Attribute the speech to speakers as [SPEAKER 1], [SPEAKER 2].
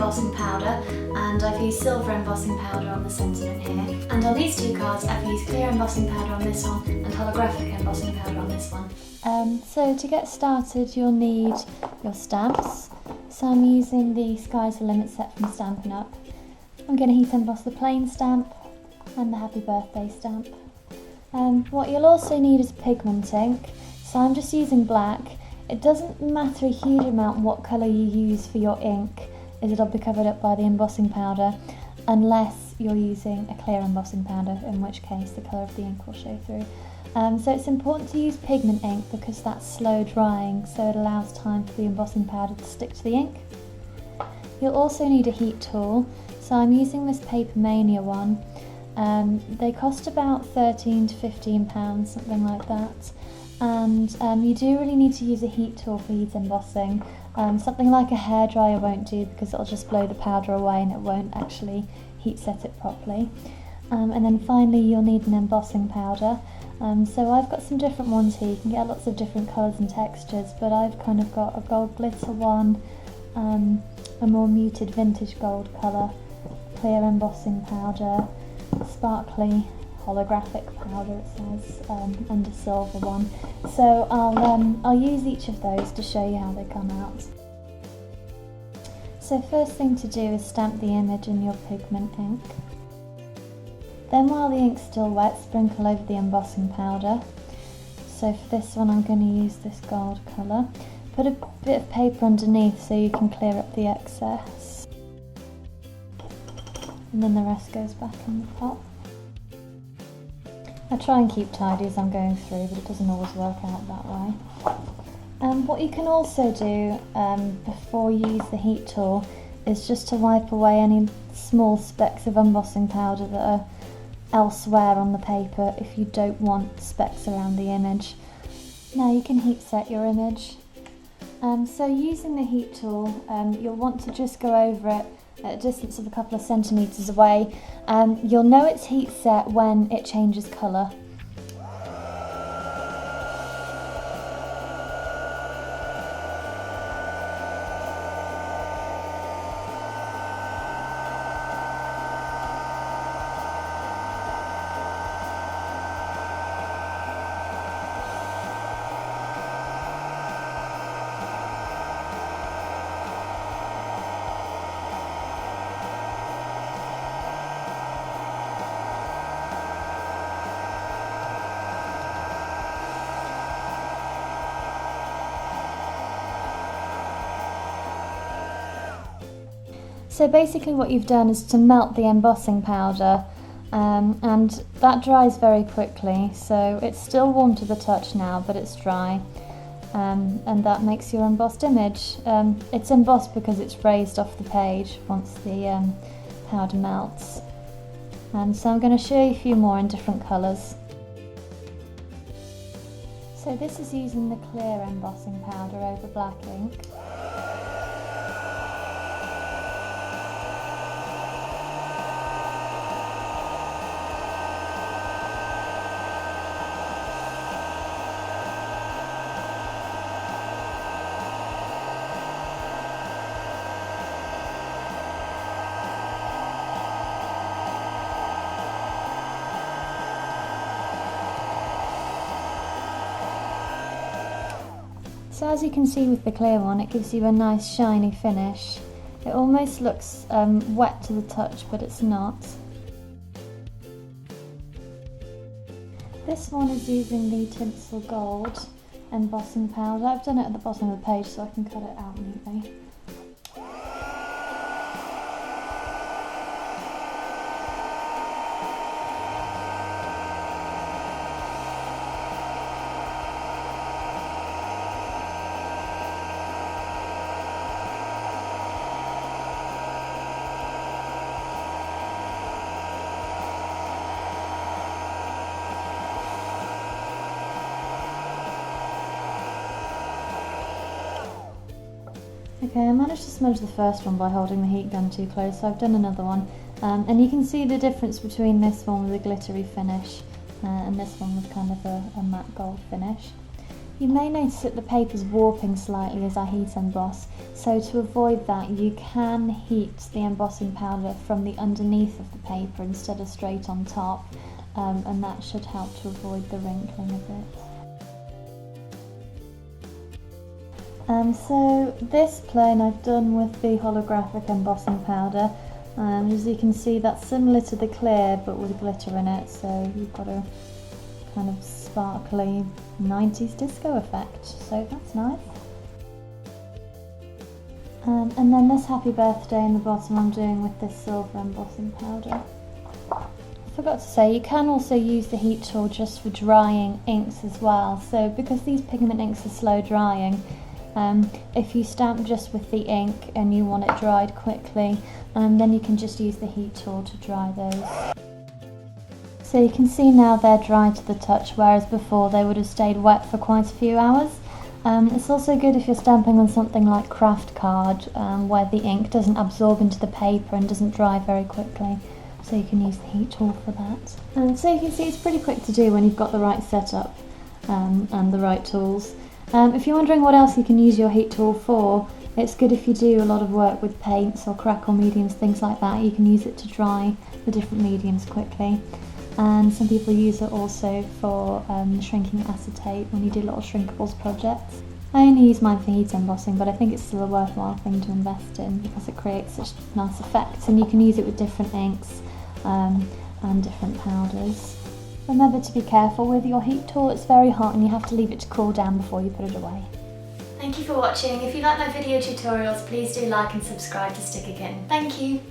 [SPEAKER 1] embossing powder, and I've used silver embossing powder on the sentiment here. And on these two cards I've used clear embossing powder on this one and holographic embossing powder on this one.
[SPEAKER 2] So to get started you'll need your stamps. So I'm using the Sky's the Limit set from Stampin' Up. I'm going to heat emboss the plain stamp and the happy birthday stamp. What you'll also need is pigment ink. So I'm just using black. It doesn't matter a huge amount what colour you use for your ink, as it'll be covered up by the embossing powder, unless you're using a clear embossing powder, in which case the colour of the ink will show through. So it's important to use pigment ink because that's slow drying, so it allows time for the embossing powder to stick to the ink. You'll also need a heat tool, so I'm using this Paper Mania one. They cost about £13 to £15, something like that. And you do really need to use a heat tool for heat embossing. Something like a hairdryer won't do because it'll just blow the powder away and it won't actually heat set it properly. And then finally you'll need an embossing powder. So I've got some different ones here. You can get lots of different colours and textures, but I've kind of got a gold glitter one, a more muted vintage gold colour, clear embossing powder, sparkly holographic powder it says, and a silver one. So I'll use each of those to show you how they come out. So first thing to do is stamp the image in your pigment ink. Then while the ink's still wet, sprinkle over the embossing powder. So for this one I'm going to use this gold colour. Put a bit of paper underneath so you can clear up the excess. And then the rest goes back in the pot. I try and keep tidy as I'm going through, but it doesn't always work out that way. What you can also do before you use the heat tool is just to wipe away any small specks of embossing powder that are elsewhere on the paper if you don't want specks around the image. Now you can heat set your image. So using the heat tool, you'll want to just go over it at a distance of a couple of centimetres away. You'll know it's heat set when it changes colour. So basically what you've done is to melt the embossing powder, and that dries very quickly, so it's still warm to the touch now, but it's dry, and that makes your embossed image. It's embossed because it's raised off the page once the powder melts. So I'm going to show you a few more in different colours. So this is using the clear embossing powder over black ink. So as you can see with the clear one, it gives you a nice shiny finish. It almost looks wet to the touch, but it's not. This one is using the Tinsel Gold embossing powder. I've done it at the bottom of the page so I can cut it out neatly. Okay, I managed to smudge the first one by holding the heat gun too close, so I've done another one. And you can see the difference between this one with a glittery finish and this one with kind of a matte gold finish. You may notice that the paper's warping slightly as I heat emboss, so to avoid that you can heat the embossing powder from the underneath of the paper instead of straight on top, and that should help to avoid the wrinkling a bit. So this plane I've done with the holographic embossing powder. As you can see, that's similar to the clear but with glitter in it, so you've got a kind of sparkly 90s disco effect, so that's nice. And then this happy birthday in the bottom I'm doing with this silver embossing powder. I forgot to say, you can also use the heat tool just for drying inks as well, so because these pigment inks are slow drying, if you stamp just with the ink and you want it dried quickly, then you can just use the heat tool to dry those. So you can see now they're dry to the touch, whereas before they would have stayed wet for quite a few hours. It's also good if you're stamping on something like craft card, where the ink doesn't absorb into the paper and doesn't dry very quickly, so you can use the heat tool for that. And so you can see it's pretty quick to do when you've got the right setup and the right tools. If you're wondering what else you can use your heat tool for, it's good if you do a lot of work with paints or crackle mediums, things like that. You can use it to dry the different mediums quickly. And some people use it also for shrinking acetate when you do little shrinkables projects. I only use mine for heat embossing, but I think it's still a worthwhile thing to invest in because it creates such nice effects, and you can use it with different inks and different powders. Remember to be careful with your heat tool, it's very hot and you have to leave it to cool down before you put it away.
[SPEAKER 1] Thank you for watching. If you like my video tutorials, please do like and subscribe to StickerKitten. Thank you!